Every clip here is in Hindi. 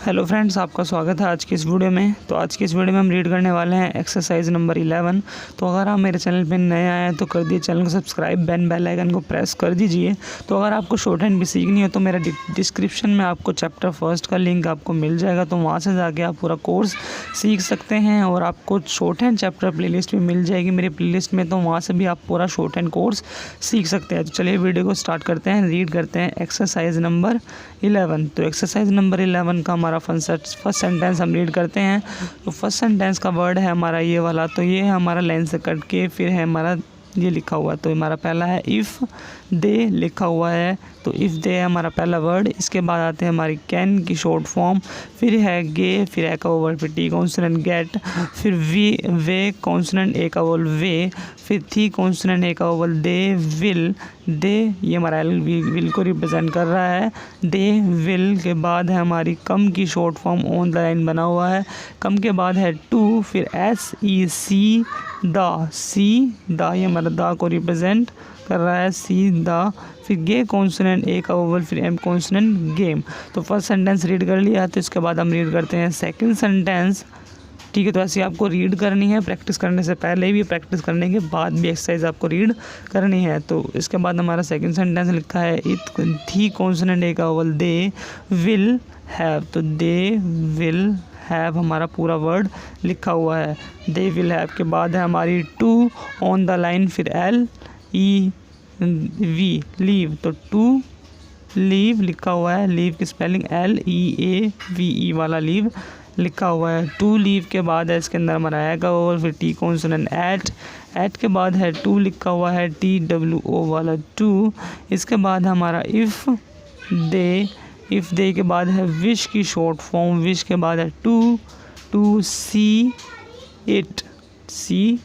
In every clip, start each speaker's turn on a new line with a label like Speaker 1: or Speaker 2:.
Speaker 1: हेलो फ्रेंड्स, आपका स्वागत है आज की इस वीडियो में। तो आज की इस वीडियो में हम रीड करने वाले हैं एक्सरसाइज नंबर 11। तो अगर आप मेरे चैनल पर नए आए हैं तो कर दिए चैनल को सब्सक्राइब, बेल आइकन को प्रेस कर दीजिए। तो अगर आपको शॉर्ट हैंड भी सीखनी हो तो मेरा डिस्क्रिप्शन में आपको चैप्टर फर्स्ट का लिंक आपको मिल जाएगा, तो वहाँ से जाके आप पूरा कोर्स सीख सकते हैं। और आपको शॉर्ट हैंड चैप्टर प्लेलिस्ट भी मिल जाएगी मेरी प्लेलिस्ट में, तो वहाँ से भी आप पूरा शॉर्ट हैंड कोर्स सीख सकते हैं। तो चलिए वीडियो को स्टार्ट करते हैं, रीड करते हैं एक्सरसाइज नंबर 11। तो एक्सरसाइज नंबर 11 का हमारा फर्स्ट सेंटेंस हम रीड करते हैं। तो फर्स्ट सेंटेंस का वर्ड है हमारा ये वाला, तो ये है हमारा लाइन से कट के फिर है हमारा ये लिखा हुआ। तो हमारा पहला है इफ़ दे लिखा हुआ है, तो इफ़ दे है हमारा पहला वर्ड। इसके बाद आते हैं हमारी कैन की शॉर्ट फॉर्म, फिर है गे, फिर है का वर्ड, फिर टी कॉन्सोनेंट गेट, फिर वे कॉन्सोनेंट ए का वोल वे, फिर थी कॉन्सोनेंट ए का वोल दे विल। दे ये हमारा विल को रिप्रेजेंट कर रहा है। दे विल के बाद है हमारी कम की short form on the line बना हुआ है। कम के बाद है टू, फिर SEC द, सी द ये हमारा द को रिप्रेजेंट कर रहा है, सी द। फिर गे कॉन्सोनेंट ए का वोवल, फिर एम कॉन्सोनेंट गेम। तो फर्स्ट सेंटेंस रीड कर लिया, तो इसके बाद हम रीड करते हैं सेकंड सेंटेंस। ठीक है, तो ऐसे आपको रीड करनी है, प्रैक्टिस करने से पहले भी, प्रैक्टिस करने के बाद भी एक्सरसाइज आपको रीड करनी है। तो इसके बाद हमारा सेकंड सेंटेंस लिखा है इट थी कॉन्सोनेंट ए का वोवल दे विल हैव। तो दे विल हैव हमारा पूरा वर्ड लिखा हुआ है। दे विल हैव के बाद है हमारी टू ऑन द लाइन, फिर LEV लीव। तो टू लीव लिखा हुआ है, लीव की स्पेलिंग LEAVE वाला लीव लिखा हुआ है। टू लीव के बाद है इसके अंदर हमारा है का वोवल, फिर टी कॉन्सोनेंट एट के बाद है टू लिखा हुआ है, TWO वाला टू। इसके बाद हमारा इफ़ दे के बाद है विश की शॉर्ट फॉर्म, विश के बाद है टू सी इट SEE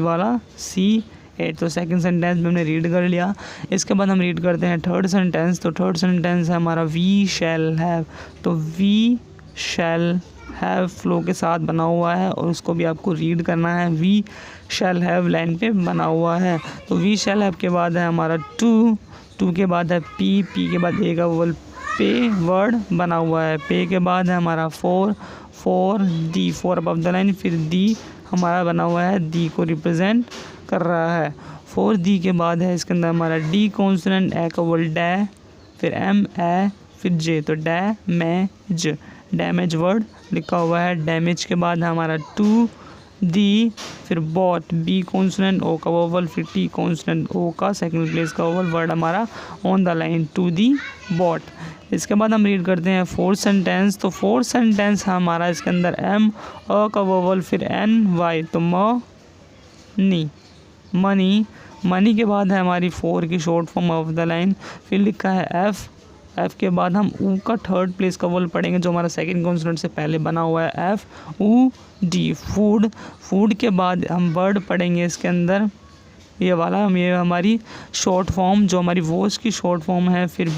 Speaker 1: वाला सी एट। तो सेकंड सेंटेंस में हमने रीड कर लिया। इसके बाद हम रीड करते हैं थर्ड सेंटेंस। तो थर्ड सेंटेंस है हमारा वी शैल हैव। तो वी शैल हैव फ्लो के साथ बना हुआ है और उसको भी आपको रीड करना है। वी शैल हैव लाइन पे बना हुआ है। तो वी शैल हैव के बाद है हमारा टू के बाद है पी के बाद ए का वोवल पे वर्ड बना हुआ है। पे के बाद है हमारा four the, four above the line, फिर दी हमारा बना हुआ है, दी को रिप्रेजेंट कर रहा है। फोर दी के बाद है इसके अंदर हमारा डी कॉन्सोनेंट ए का वोवल डै, फिर एम ए, फिर जे। तो डैमेज वर्ड लिखा हुआ है। डैमेज के बाद है हमारा टू दी, फिर बॉट, बी कॉन्सोनेंट ओ का वोवल, फिर टी कॉन्सोनेंट ओ का सेकंड प्लेस का वोवल, वर्ड हमारा on the line, to the boat. इसके बाद हम रीड करते हैं फोर्थ सेंटेंस। तो फोर्थ सेंटेंस हमारा इसके अंदर एम अ का वोवल, फिर NY। तो मनी के बाद है हमारी फोर की short form of the line, फिर लिखा है एफ के बाद हम ऊ का थर्ड प्लेस का वोवल पढ़ेंगे जो हमारा सेकंड कॉन्सोनेंट से पहले बना हुआ है, FUD फूड के बाद हम वर्ड पढ़ेंगे इसके अंदर ये वाला, ये हमारी शॉर्ट फॉर्म जो हमारी वॉच की शॉर्ट फॉर्म है। फिर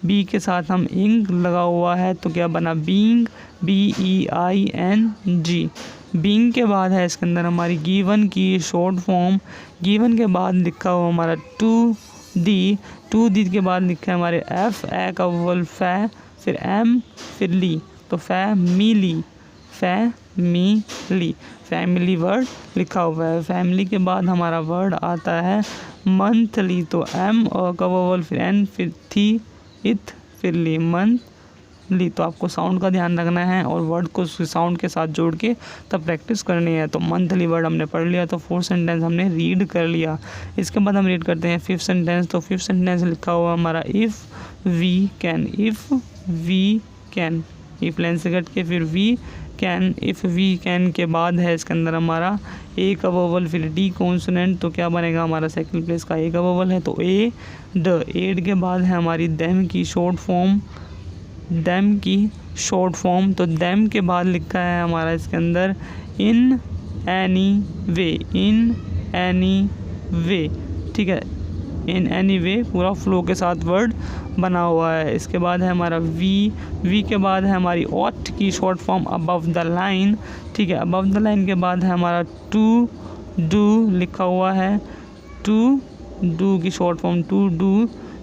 Speaker 1: बी के साथ हम इंग लगा हुआ है, तो क्या बना बीइंग, BEING। बीइंग के बाद है इसके अंदर हमारी गिवन की शॉर्ट फॉर्म। गिवन के बाद लिखा हुआ हमारा टू दी के बाद लिखा है हमारे एफ ए का वोवल फै, फिर एम, फिर ली। तो फैमिली वर्ड लिखा हुआ है। फैमिली के बाद हमारा वर्ड आता है मंथली। तो एम और का वोवल, फिर एन, फिर थी इथ, फिर ली, मंथली। तो आपको साउंड का ध्यान रखना है और वर्ड को साउंड के साथ जोड़ के तब प्रैक्टिस करनी है। तो मंथली वर्ड हमने पढ़ लिया, तो फोर्थ सेंटेंस हमने रीड कर लिया। इसके बाद हम रीड करते हैं फिफ्थ सेंटेंस। तो फिफ्थ सेंटेंस लिखा हुआ हमारा if we can, if line से कट के फिर we can, if we can के बाद है इसके अंदर हमारा ए का वोवल, फिर डी कॉन्सोनेंट। तो क्या बनेगा हमारा सेकंड प्लेस का ए का वोवल है, तो एड के बाद है हमारी देम की शॉर्ट फॉर्म। तो देम के बाद लिखा है हमारा इसके अंदर इन एनी वे, ठीक है, इन एनी वे पूरा फ्लो के साथ वर्ड बना हुआ है। इसके बाद है हमारा वी के बाद है हमारी ऑट की short form above the line, ठीक है। अबव द लाइन के बाद है हमारा टू डू लिखा हुआ है, टू डू की शॉर्ट फॉर्म टू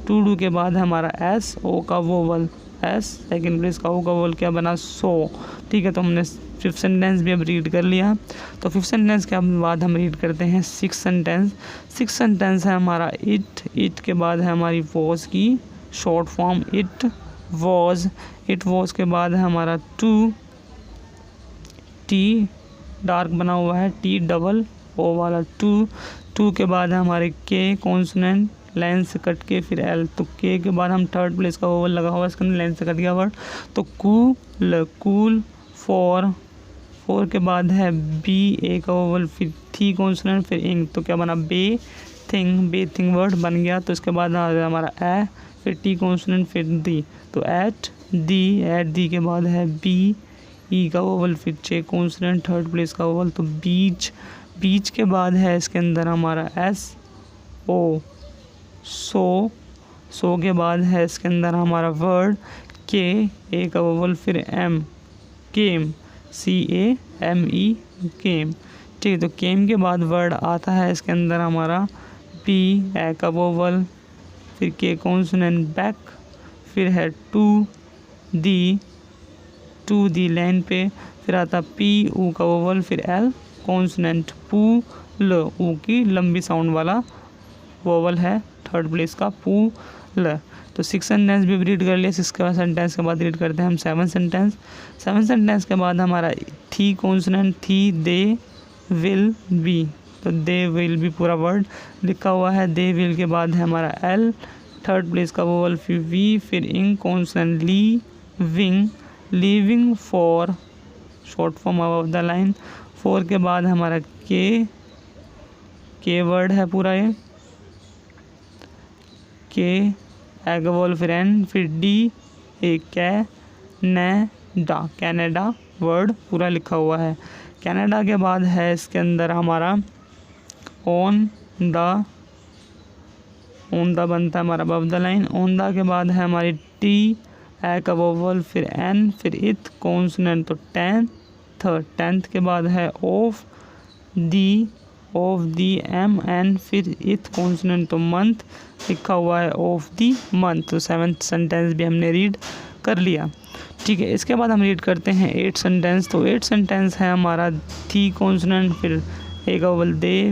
Speaker 1: डू के बाद है हमारा SO का वोवल, एस, सेकेंड प्लेस का ओ का वोवल क्या बना, सो। ठीक है, तो हमने फिफ्थ सेंटेंस भी अब रीड कर लिया। तो फिफ्थ सेंटेंस के बाद हम रीड करते हैं सिक्स सेंटेंस। सिक्स सेंटेंस है हमारा इट। इट के बाद है हमारी वॉज की short form it was. It was के बाद है हमारा टू, टी डार्क बना हुआ है, टी डबल ओ वाला टू। टू के बाद है हमारे के कॉन्सोनेंट लाइन से कट के फिर एल, तो के के बाद हम थर्ड प्लेस का वोवल लगा हुआ है, इसके अंदर लाइन से कट गया वर्ड, तो कूल कूल। फोर, फोर के बाद है बी ए का वोवल फिर थी कॉन्सोनेंट फिर इंग, तो क्या बना बे थिंग वर्ड बन गया। तो इसके बाद आ गया हमारा ए फिर टी कॉन्सोनेंट फिर दी, तो एट दी के बाद है बी ई का वोवल फिर चे कॉन्सोनेंट थर्ड प्लेस का वोवल, तो बीच। बीच के बाद है इसके अंदर हमारा एस ओ सो के बाद है इसके अंदर हमारा वर्ड के ए का वोवल फिर एम केम CAME केम। ठीक है, तो केम के बाद वर्ड आता है इसके अंदर हमारा पी ए का वोवल फिर के कॉन्सोनेंट बैक फिर है टू दी लाइन पे फिर आता पी ऊ का वोवल फिर एल कॉन्सोनेंट पू ल, ऊ की लंबी साउंड वाला वोवल है थर्ड प्लेस का पू ल। तो सिक्स सेंटेंस भी रीड कर लिया। सिक्स के सेंटेंस के बाद रीड करते हैं हम सेवन सेंटेंस। सेवन सेंटेंस के बाद हमारा थी कॉन्सोनेंट थी दे विल बी, तो दे विल बी पूरा वर्ड लिखा हुआ है। दे विल के बाद है हमारा एल थर्ड प्लेस का वोवल फिर वी फिर इंग consonant leaving for short form above the line. Four के बाद हमारा के वर्ड है पूरा ये के एगवॉल फिर एन फिर डी ए कैनेडा वर्ड पूरा लिखा हुआ है। कनाडा के बाद है इसके अंदर हमारा ऑन द बनता है हमारा above the line. On the के बाद है हमारी टी ए का वोवल फिर एन फिर इथ कॉन्सोनेंट, तो टेंथ के बाद है ऑफ दी एम एन फिर इथ कॉन्सोनेंट, तो मंथ लिखा हुआ है ऑफ दी मंथ। तो सेवन्थ सेंटेंस भी हमने रीड कर लिया। ठीक है, इसके बाद हम रीड करते हैं एट सेंटेंस। तो एट सेंटेंस है हमारा थी कॉन्सोनेंट फिर एक वोवल दे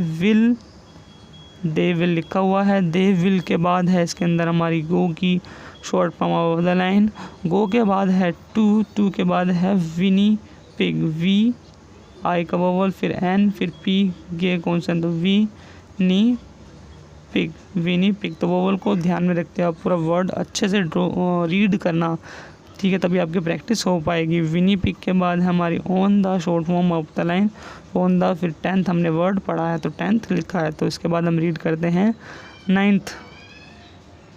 Speaker 1: विल लिखा हुआ है। दे विल के बाद है इसके अंदर हमारी गो की short form of the line. GO के बाद है टू के बाद है विनी पिग वी आई का वोवल फिर एन फिर पी गे कॉन्सोनेंट, तो विनी पिग। तो वोवल को ध्यान में रखते हुए पूरा वर्ड अच्छे से रीड करना, ठीक है, तभी आपकी प्रैक्टिस हो पाएगी। विनी पिग के बाद हमारी on the short form of the line on the फिर टेंथ हमने वर्ड पढ़ा है तो टेंथ लिखा है। तो इसके बाद हम रीड करते हैं नाइन्थ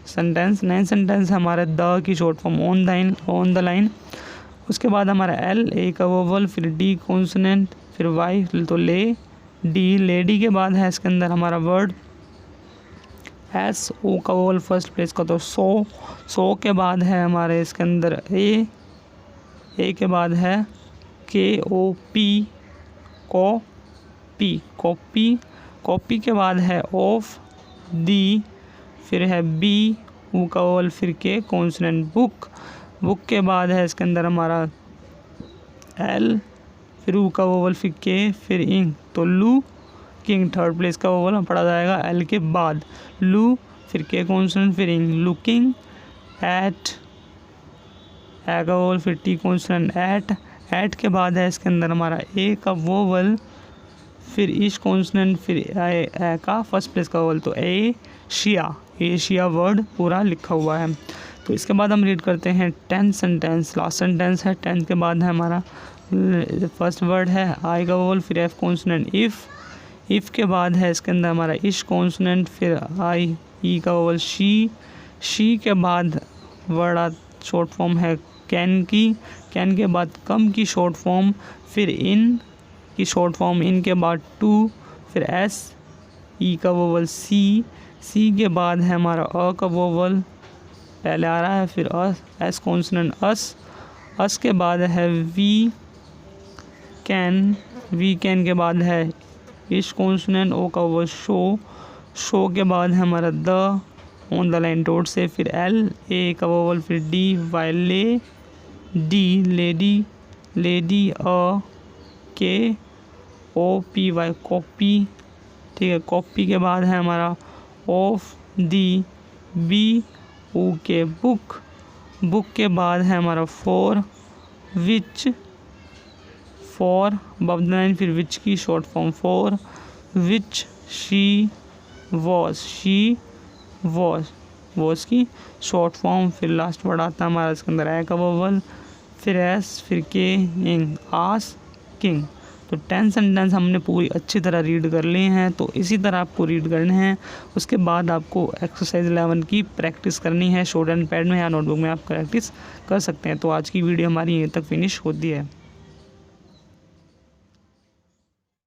Speaker 1: सेंटेंस। नाइन्थ सेंटेंस हमारे the key short form on the line. उसके बाद हमारा एल ए का वोवल फिर डी कॉन्सोनेंट फिर वाई, तो लेडी के बाद है इसके अंदर हमारा वर्ड एस ओ का वोवल फर्स्ट प्लेस का, तो सो के बाद है हमारे इसके अंदर ए के बाद है के ओ पी कॉपी के बाद है ऑफ दी फिर है बी ऊ का वोवल फिर के कॉन्सोनेंट बुक के बाद है इसके अंदर हमारा एल फिर ऊ का वोवल फिर के फिर इंग, तो लू किंग थर्ड प्लेस का वोवल पढ़ा जाएगा एल के बाद लू फिर के कॉन्सोनेंट फिर इंग लुकिंग एट ए का वोवल फिर टी कॉन्सोनेंट एट के बाद है इसके अंदर हमारा ए का वोवल फिर ईश कॉन्सोनेंट फिर ए का फर्स्ट प्लेस का वोवल, तो एशिया वर्ड पूरा लिखा हुआ है। तो इसके बाद हम रीड करते हैं टेंथ सेंटेंस। लास्ट सेंटेंस है टेंथ के बाद है हमारा फर्स्ट वर्ड है आई का वोवल फिर एफ कॉन्सोनेंट इफ़ के बाद है इसके अंदर हमारा इश कॉन्सोनेंट फिर आई ई का वोवल शी के बाद वर्ड शॉर्ट फॉर्म है कैन के बाद कम की शॉर्ट फॉर्म फिर इन की शॉर्ट फॉर्म इन के बाद टू फिर एस ई का वोवल सी के बाद है हमारा अ का वोवल पहले आ रहा है फिर एस कॉन्सोनेंट अस के बाद है वी कैन के बाद है इश कॉन्सोनेंट ओ का वोवल शो के बाद है हमारा ऑन द लाइन डॉट से, फिर एल ए का वोवल, फिर डी वाई ले, डी लेडी, लेडी अ के ओ पी वाई कॉपी, ठीक है। कॉपी के बाद है हमारा ऑफ दी, बी ऊ के बुक, बुक के बाद है हमारा for, which, for above the line, फिर विच की short form for, which she was की शॉर्ट फॉर्म, फिर लास्ट वर्ड आता है हमारा इसके अंदर ए का वोवल, फिर एस, फिर के, इंग, आस किंग। तो 10 सेंटेंस हमने पूरी अच्छी तरह रीड कर लिए हैं। तो इसी तरह आपको रीड करने हैं। उसके बाद आपको एक्सरसाइज 11 की प्रैक्टिस करनी है। शॉर्ट एंड पैड में या नोटबुक में आप प्रैक्टिस कर सकते हैं। तो आज की वीडियो हमारी यहीं तक फिनिश होती है।